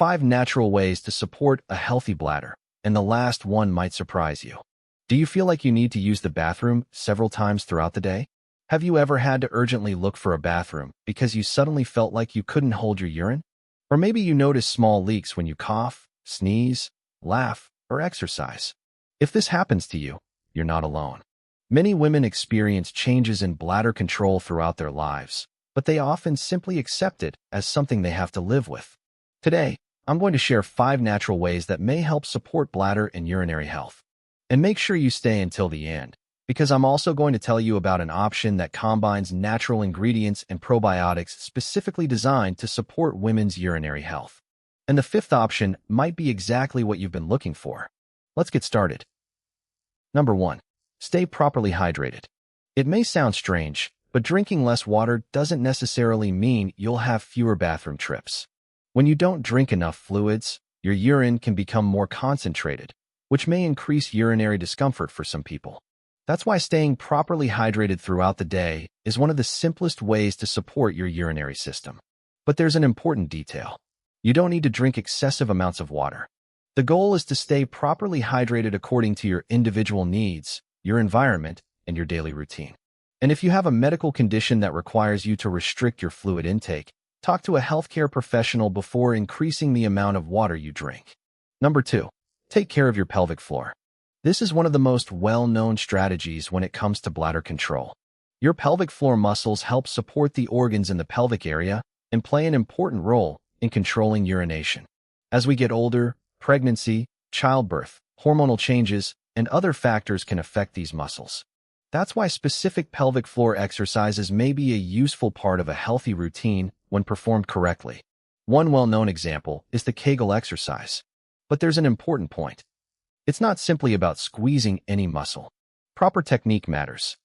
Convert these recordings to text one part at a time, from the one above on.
5 natural ways to support a healthy bladder, and the last one might surprise you. Do you feel like you need to use the bathroom several times throughout the day? Have you ever had to urgently look for a bathroom because you suddenly felt like you couldn't hold your urine? Or maybe you notice small leaks when you cough, sneeze, laugh, or exercise. If this happens to you, you're not alone. Many women experience changes in bladder control throughout their lives, but they often simply accept it as something they have to live with. Today, I'm going to share 5 natural ways that may help support bladder and urinary health. And make sure you stay until the end, because I'm also going to tell you about an option that combines natural ingredients and probiotics specifically designed to support women's urinary health. And the 5th option might be exactly what you've been looking for. Let's get started. Number 1. Stay properly hydrated. It may sound strange, but drinking less water doesn't necessarily mean you'll have fewer bathroom trips. When you don't drink enough fluids, your urine can become more concentrated, which may increase urinary discomfort for some people. That's why staying properly hydrated throughout the day is one of the simplest ways to support your urinary system. But there's an important detail. You don't need to drink excessive amounts of water. The goal is to stay properly hydrated according to your individual needs, your environment, and your daily routine. And if you have a medical condition that requires you to restrict your fluid intake, talk to a healthcare professional before increasing the amount of water you drink. Number 2. Take care of your pelvic floor. This is one of the most well-known strategies when it comes to bladder control. Your pelvic floor muscles help support the organs in the pelvic area and play an important role in controlling urination. As we get older, pregnancy, childbirth, hormonal changes, and other factors can affect these muscles. That's why specific pelvic floor exercises may be a useful part of a healthy routine when performed correctly. One well-known example is the Kegel exercise. But there's an important point. It's not simply about squeezing any muscle. Proper technique matters.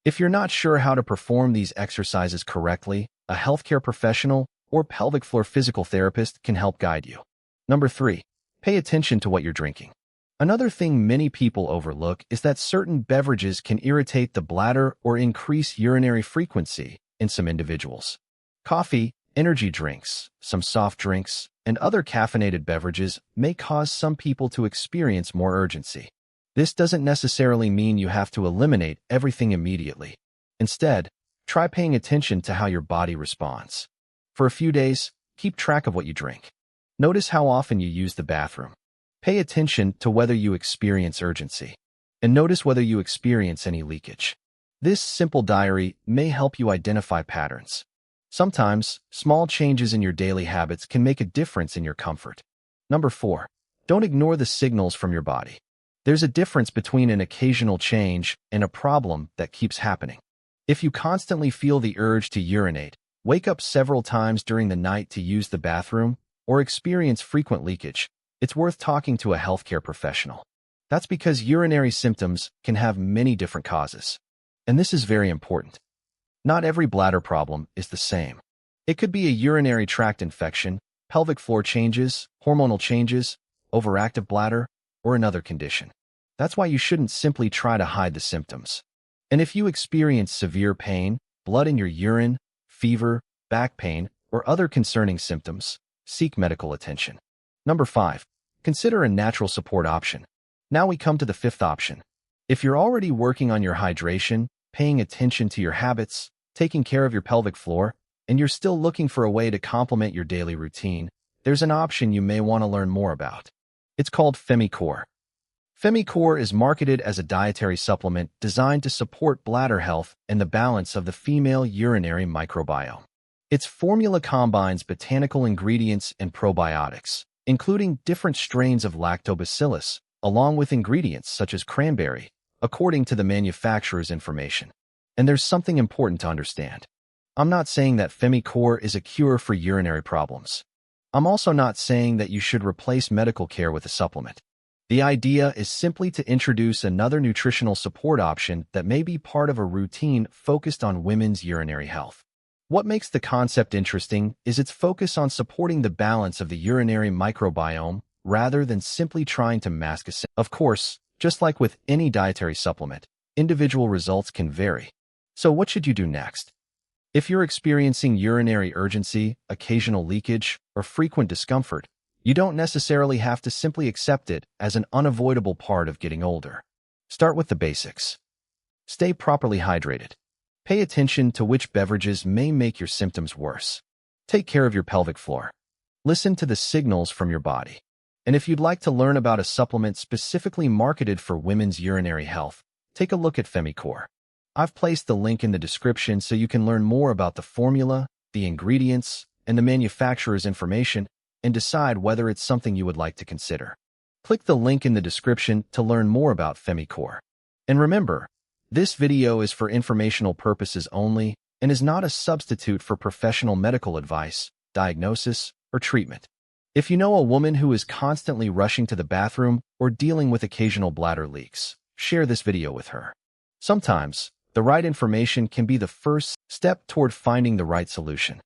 If you're not sure how to perform these exercises correctly, a healthcare professional or pelvic floor physical therapist can help guide you. Number 3. Pay attention to what you're drinking. Another thing many people overlook is that certain beverages can irritate the bladder or increase urinary frequency in some individuals. Coffee, energy drinks, some soft drinks, and other caffeinated beverages may cause some people to experience more urgency. This doesn't necessarily mean you have to eliminate everything immediately. Instead, try paying attention to how your body responds. For a few days, keep track of what you drink. Notice how often you use the bathroom. Pay attention to whether you experience urgency. And notice whether you experience any leakage. This simple diary may help you identify patterns. Sometimes, small changes in your daily habits can make a difference in your comfort. Number 4. Don't ignore the signals from your body. There's a difference between an occasional change and a problem that keeps happening. If you constantly feel the urge to urinate, wake up several times during the night to use the bathroom, or experience frequent leakage, it's worth talking to a healthcare professional. That's because urinary symptoms can have many different causes. And this is very important. Not every bladder problem is the same. It could be a urinary tract infection, pelvic floor changes, hormonal changes, overactive bladder, or another condition. That's why you shouldn't simply try to hide the symptoms. And if you experience severe pain, blood in your urine, fever, back pain, or other concerning symptoms, seek medical attention. Number 5. Consider a natural support option. Now we come to the 5th option. If you're already working on your hydration, paying attention to your habits, taking care of your pelvic floor, and you're still looking for a way to complement your daily routine, there's an option you may want to learn more about. It's called FemiCore. FemiCore is marketed as a dietary supplement designed to support bladder health and the balance of the female urinary microbiome. Its formula combines botanical ingredients and probiotics, including different strains of lactobacillus, along with ingredients such as cranberry, according to the manufacturer's information. And there's something important to understand. I'm not saying that FemiCore is a cure for urinary problems. I'm also not saying that you should replace medical care with a supplement. The idea is simply to introduce another nutritional support option that may be part of a routine focused on women's urinary health. What makes the concept interesting is its focus on supporting the balance of the urinary microbiome rather than simply trying to mask a symptom. Of course, just like with any dietary supplement, individual results can vary. So what should you do next? If you're experiencing urinary urgency, occasional leakage, or frequent discomfort, You don't necessarily have to simply accept it as an unavoidable part of getting older. Start with the basics. Stay properly hydrated. Pay attention to which beverages may make your symptoms worse. Take care of your pelvic floor. Listen to the signals from your body. And if you'd like to learn about a supplement specifically marketed for women's urinary health, take a look at FemiCore. I've placed the link in the description so you can learn more about the formula, the ingredients, and the manufacturer's information and decide whether it's something you would like to consider. Click the link in the description to learn more about FemiCore. And remember, this video is for informational purposes only and is not a substitute for professional medical advice, diagnosis, or treatment. If you know a woman who is constantly rushing to the bathroom or dealing with occasional bladder leaks, share this video with her. Sometimes, the right information can be the first step toward finding the right solution.